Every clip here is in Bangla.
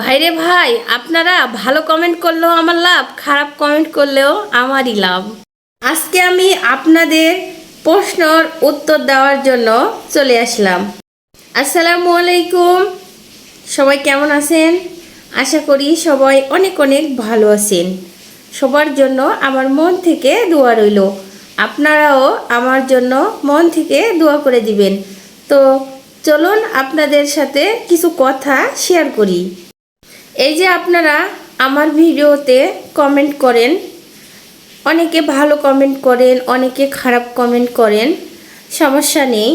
ভাইরে ভাই, আপনারা ভালো কমেন্ট করলেও আমার লাভ, খারাপ কমেন্ট করলেও আমারই লাভ। আজকে আমি আপনাদের প্রশ্নের উত্তর দেওয়ার জন্য চলে আসলাম। আসসালামু আলাইকুম। সবাই কেমন আছেন? আশা করি সবাই অনেক অনেক ভালো আছেন। সবার জন্য আমার মন থেকে দোয়া রইল। আপনারাও আমার জন্য মন থেকে দোয়া করে দিবেন। তো চলুন আপনাদের সাথে কিছু কথা শেয়ার করি। এই যে আপনারা আমার ভিডিওতে কমেন্ট করেন, অনেকে ভালো কমেন্ট করেন, অনেকে খারাপ কমেন্ট করেন, সমস্যা নেই।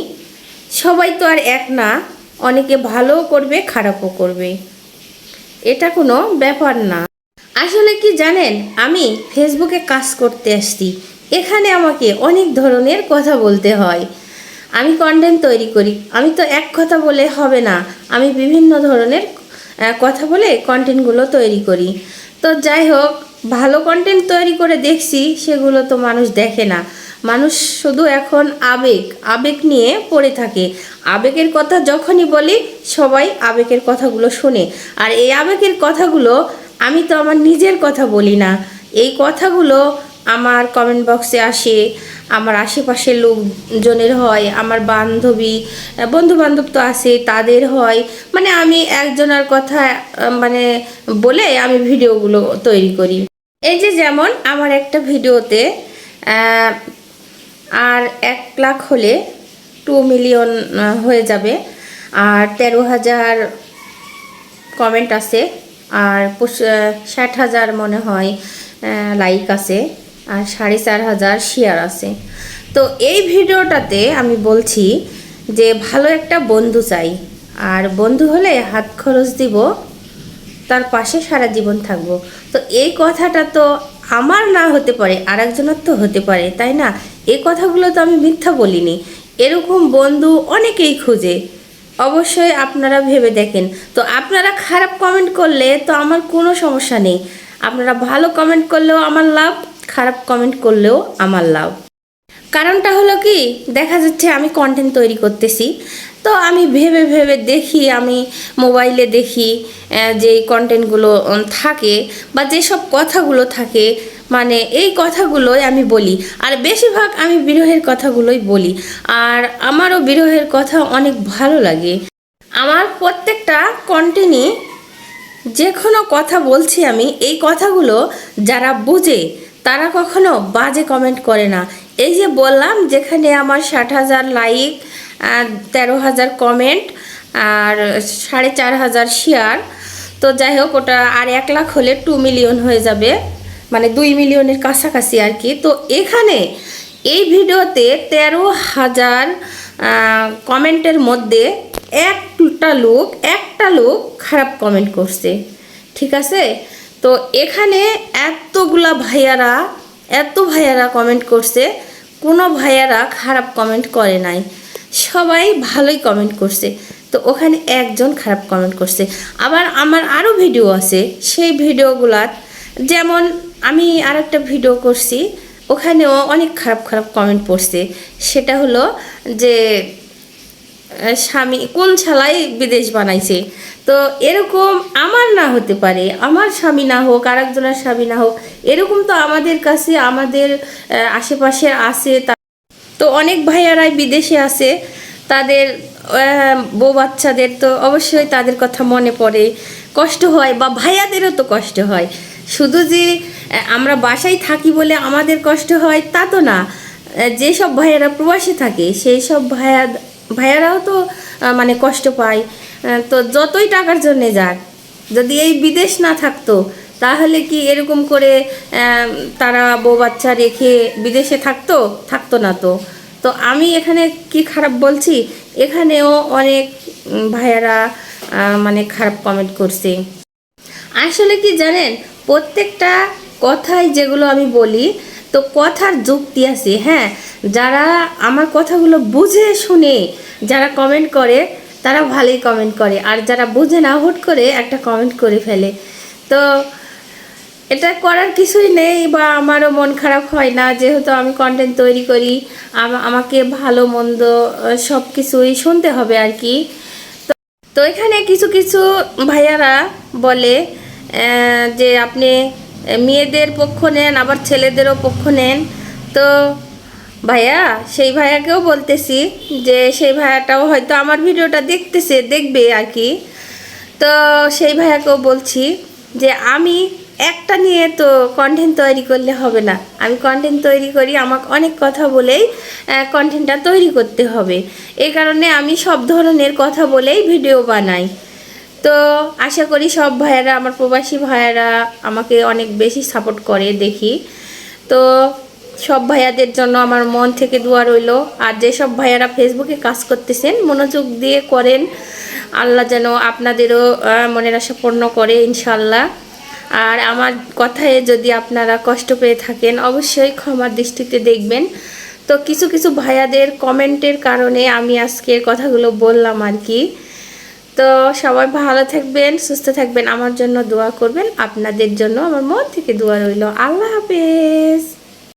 সবাই তো আর এক না, অনেকে ভালোও করবে খারাপও করবে, এটা কোনো ব্যাপার না। আসলে কি জানেন, আমি ফেসবুকে কাজ করতে আসছি, এখানে আমাকে অনেক ধরনের কথা বলতে হয়। আমি কন্টেন্ট তৈরি করি, আমি তো এক কথা বলে হবে না, আমি বিভিন্ন ধরনের কথা বলে কন্টেন্টগুলো তৈরি করি। তো যাই হোক, ভালো কন্টেন্ট তৈরি করে দেখছি, সেগুলো তো মানুষ দেখে না। মানুষ শুধু এখন আবেগ আবেগ নিয়ে পড়ে থাকে। আবেগের কথা যখনই বলি, সবাই আবেগের কথাগুলো শোনে। আর এই আবেগের কথাগুলো আমি তো আমার নিজের কথা বলি না, এই কথাগুলো আমার কমেন্ট বক্সে আসে, আমার আশেপাশের লোকজনের হয়, আমার বান্ধবী বন্ধু বান্ধব তো আছে তাদের হয়। মানে আমি একজনের কথা মানে বলে আমি ভিডিওগুলো তৈরি করি। এই যে যেমন আমার একটা ভিডিওতে আর 1 লাখ হলে 2 মিলিয়ন হয়ে যাবে, আর 13,000 কমেন্ট আছে, আর 60,000 মনে হয় লাইক আছে, আর 4,500 শেয়ার আছে। তো এই ভিডিওটাতে আমি বলছি যে ভালো একটা বন্ধু চাই, আর বন্ধু হলে হাত খরচ দিব, তার পাশে সারা জীবন থাকবো। তো এই কথাটা তো আমার না হতে পারে, আরেকজনের তো হতে পারে, তাই না? এই কথাগুলো তো আমি মিথ্যা বলিনি। এরকম বন্ধু অনেকেই খুঁজে, অবশ্যই আপনারা ভেবে দেখেন। তো আপনারা খারাপ কমেন্ট করলে তো আমার কোনো সমস্যা নেই, আপনারা ভালো কমেন্ট করলেও আমার লাভ, খারাপ কমেন্ট করলেও আমার লাভ। কারণটা হলো কি, দেখা যাচ্ছে আমি কন্টেন্ট তৈরি করতেছি, তো আমি ভেবে ভেবে দেখি, আমি মোবাইলে দেখি যে কন্টেন্টগুলো থাকে বা যেসব কথাগুলো থাকে, মানে এই কথাগুলোই আমি বলি। আর বেশিরভাগ আমি বিরহের কথাগুলোই বলি, আর আমারও বিরহের কথা অনেক ভালো লাগে। আমার প্রত্যেকটা কন্টেন্টই যে কোনো কথা বলছি আমি, এই কথাগুলো যারা বুঝে তারা কখনো বাজে কমেন্ট করে না। এই যে বললাম, যেখানে আমার 60,000 লাইক, 13,000 কমেন্ট, আর 4,500 শেয়ার, তো যাই হোক, ওটা আর 1 লাখ হলে 2 মিলিয়ন হয়ে যাবে, মানে 2 মিলিয়নের কাছাকাছি আর কি। তো এখানে এই ভিডিওতে 13,000 কমেন্টের মধ্যে একটা লোক খারাপ কমেন্ট করছে, ঠিক আছে? তো এখানে এত ভাইয়ারা কমেন্ট করছে, কোনো ভাইয়ারা খারাপ কমেন্ট করে নাই, সবাই ভালোই কমেন্ট করছে। তো ওখানে একজন খারাপ কমেন্ট করছে। আবার আমার আরও ভিডিও আছে, সেই ভিডিওগুলার, যেমন আমি আরেকটা ভিডিও করছি, ওখানেও অনেক খারাপ খারাপ কমেন্ট পড়ছে। সেটা হলো যে স্বামী কোন ছালাই বিদেশ বানাইছে। তো এরকম আমার না হতে পারে, আমার স্বামী না হোক, আরেকজনের স্বামী না হোক, এরকম তো আমাদের কাছে, আমাদের আশেপাশে আছে। তো অনেক ভাইয়ারাই বিদেশে আছে, তাদের বউ বাচ্চাদের তো অবশ্যই তাদের কথা মনে পড়ে, কষ্ট হয়, বা ভাইয়াদেরও তো কষ্ট হয়। শুধু যে আমরা বাসায় থাকি বলে আমাদের কষ্ট হয় তা তো না। যেসব ভাইয়ারা প্রবাসে থাকে, সেই সব ভাইয়ারাও তো মানে কষ্ট পায়। তো যতই টাকার জন্যে যাক, যদি এই বিদেশ না থাকতো, তাহলে কি এরকম করে তারা বউ বাচ্চা রেখে বিদেশে থাকতো না তো। তো আমি এখানে কি খারাপ বলছি? এখানেও অনেক ভাইয়ারা মানে খারাপ কমেন্ট করছে। আসলে কি জানেন, প্রত্যেকটা কথাই যেগুলো আমি বলি, তো কথার যুক্তি আছে। হ্যাঁ, যারা আমার কথাগুলো বুঝে শুনে যারা কমেন্ট করে, তারা ভালোই কমেন্ট করে, আর যারা বুঝে না, হুট করে একটা কমেন্ট করে ফেলে। তো এটা করার কিছুই নেই, বা আমারও মন খারাপ হয় না, যেহেতু আমি কন্টেন্ট তৈরি করি, আমাকে ভালো মন্দ সব কিছুই শুনতে হবে আর কি। তো এখানে কিছু কিছু ভাইয়ারা বলে যে আপনি মেয়েদের পক্ষ নেন, আবার ছেলেদেরও পক্ষ নেন। তো ভাইয়া, সেই ভাইয়াকেও বলতেছি যে সেই ভাইয়াটাও হয়তো আমার ভিডিওটা দেখবে আর কি। তো সেই ভাইয়াকেও বলছি যে আমি একটা নিয়ে তো কন্টেন্ট তৈরি করলে হবে না। আমি কন্টেন্ট তৈরি করি, আমাকে অনেক কথা বলেই কন্টেন্টটা তৈরি করতে হবে। এই কারণে আমি সব ধরনের কথা বলেই ভিডিও বানাই। তো আশা করি সব ভাইয়ারা, আমার প্রবাসী ভাইয়ারা আমাকে অনেক বেশি সাপোর্ট করে দেখি। তো সব ভাইয়াদের জন্য আমার মন থেকে দোয়া রইল। আর যেসব ভাইয়ারা ফেসবুকে কাজ করতেছেন, মনোযোগ দিয়ে করেন। আল্লাহ যেন আপনাদেরও মনের আশা পূর্ণ করে ইনশাল্লাহ। আর আমার কথায় যদি আপনারা কষ্ট পেয়ে থাকেন, অবশ্যই ক্ষমার দৃষ্টিতে দেখবেন। তো কিছু কিছু ভাইয়াদের কমেন্টের কারণে আমি আজকের কথাগুলো বললাম আর কি। তো সবাই ভালো থাকবেন, সুস্থ থাকবেন, আমার জন্য দোয়া করবেন। আপনাদের জন্য আমার মন থেকে দোয়া রইল। আল্লাহ হাফেজ।